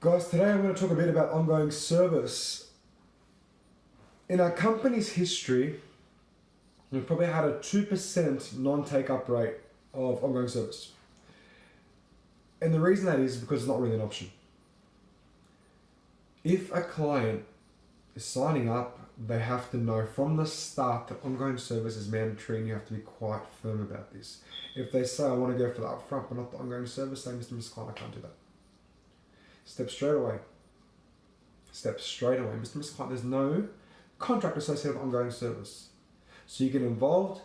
Guys, today I'm going to talk a bit about ongoing service. In our company's history, we've probably had a 2% non-take-up rate of ongoing service. And the reason that is because it's not really an option. If a client is signing up, they have to know from the start that ongoing service is mandatory and you have to be quite firm about this. If they say, I want to go for the upfront but not the ongoing service, say, Mr. Mrs. Client, I can't do that. Step straight away. Mr. Mrs. Client, there's no contract associated with ongoing service. So you get involved.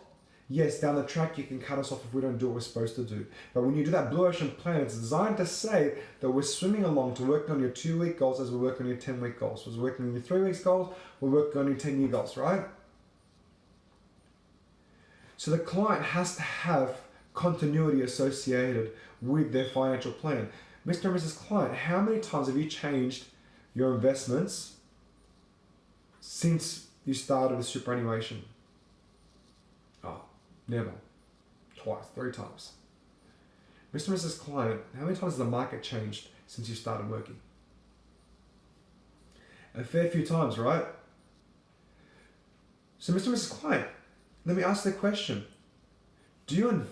Yes, down the track you can cut us off if we don't do what we're supposed to do. But when you do that Blue Ocean plan, it's designed to say that we're swimming along to work on your 2-week goals as we work on your 10-week goals. So we're working on your 3 weeks goals, we're working on your 10-year goals, right? So the client has to have continuity associated with their financial plan. Mr. and Mrs. Client, how many times have you changed your investments since you started with superannuation? Oh, never. Twice, 3 times. Mr. and Mrs. Client, how many times has the market changed since you started working? A fair few times, right? So Mr. and Mrs. Client, let me ask the question. Do you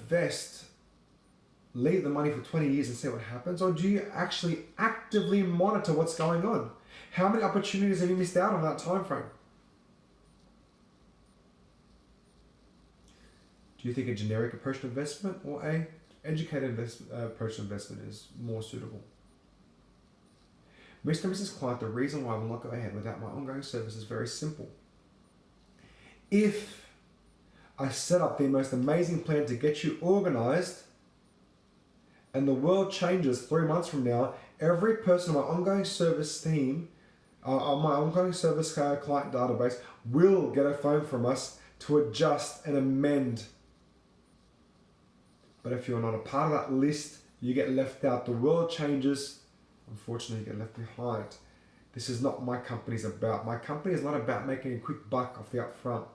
leave the money for 20 years and see what happens? Or do you actually actively monitor what's going on? How many opportunities have you missed out on that time frame? Do you think a generic approach to investment or a educated approach to investment is more suitable? Mr. and Mrs. Client, the reason why I will not go ahead without my ongoing service is very simple. If I set up the most amazing plan to get you organized and the world changes 3 months from now, every person on my ongoing service team, on my ongoing service client database, will get a phone from us to adjust and amend. But if you're not a part of that list, you get left out. The world changes, unfortunately you get left behind. This is not what my company's about. My company is not about making a quick buck off the upfront,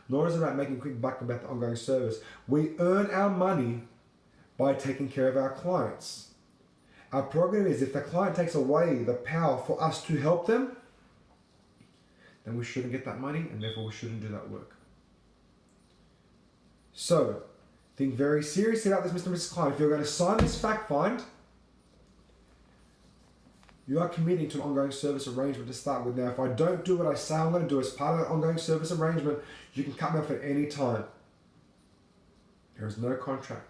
nor is it about making a quick buck about the ongoing service. We earn our money by taking care of our clients. Our prerogative is if the client takes away the power for us to help them, then we shouldn't get that money and therefore we shouldn't do that work. So, think very seriously about this, Mr. and Mrs. Client. If you're going to sign this fact find, you are committing to an ongoing service arrangement to start with. Now, if I don't do what I say I'm going to do as part of that ongoing service arrangement, you can cut me off at any time. There is no contract.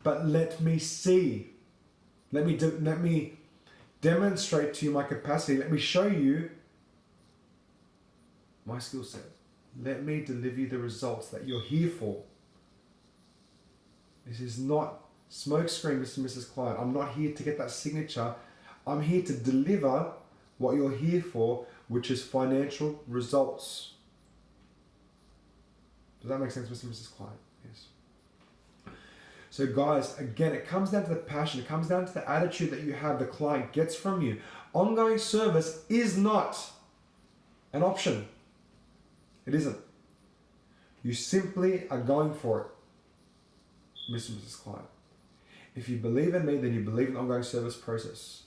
But let me see. Let me demonstrate to you my capacity. Let me show you my skill set. Let me deliver you the results that you're here for. This is not smokescreen, Mr. and Mrs. Client. I'm not here to get that signature. I'm here to deliver what you're here for, which is financial results. Does that make sense, Mr. and Mrs. Client? Yes. So guys, again, it comes down to the passion. It comes down to the attitude that you have, the client gets from you. Ongoing service is not an option. It isn't. You simply are going for it, Mr. and Mrs. Client. If you believe in me, then you believe in the ongoing service process.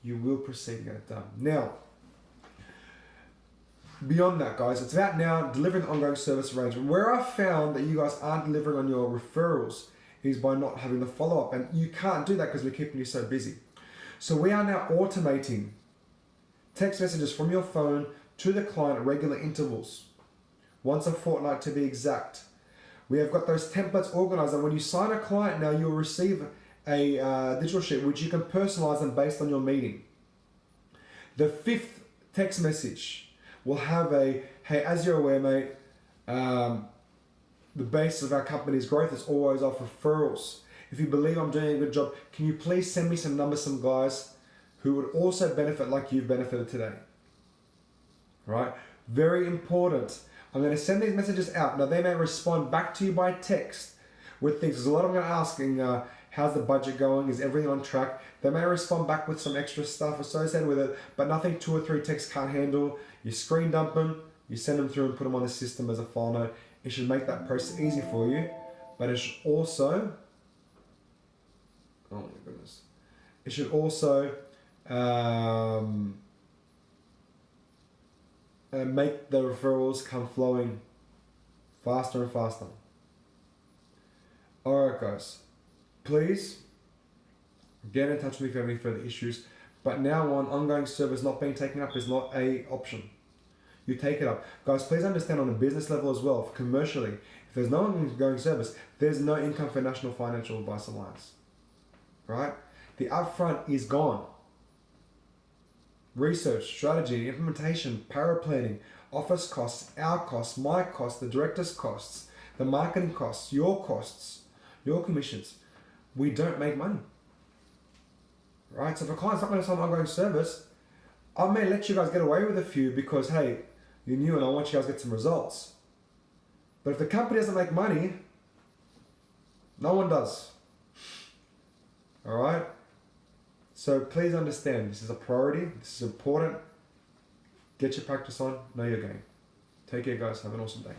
You will proceed to get it done. Now, beyond that, guys, it's about now delivering the ongoing service arrangement. Where I found that you guys aren't delivering on your referrals is by not having the follow-up. And you can't do that because we're keeping you so busy. So we are now automating text messages from your phone to the client at regular intervals. Once a fortnight to be exact. We have got those templates organized, and when you sign a client now, you'll receive a digital sheet which you can personalize them based on your meeting. The 5th text message will have a, hey, as you're aware, mate, the basis of our company's growth is always off referrals. If you believe I'm doing a good job, can you please send me some numbers, some guys who would also benefit like you've benefited today? Right? Very important. I'm going to send these messages out. Now, they may respond back to you by text with things. There's a lot I'm going to ask. How's the budget going? Is everything on track? They may respond back with some extra stuff associated with it, but nothing 2 or 3 texts can't handle. You screen dump them, you send them through and put them on the system as a file note. It should make that process easy for you, but it should also, oh my goodness, it should also and make the referrals come flowing faster and faster. Alright guys, please get in touch with me if you have any further issues. But now on, ongoing service not being taken up is not a option. You take it up. Guys, please understand on a business level as well, commercially, if there's no ongoing service, there's no income for National Financial Advice Alliance. Right? The upfront is gone. Research, strategy, implementation, paraplanning, office costs, our costs, my costs, the director's costs, the marketing costs, your commissions. We don't make money. Right? So if a client's not going to sign ongoing service, I may let you guys get away with a few because, hey, you're new and I want you guys to get some results. But if the company doesn't make money, no one does. Alright? So please understand, this is a priority, this is important. Get your practice on, know your game. Take care guys, have an awesome day.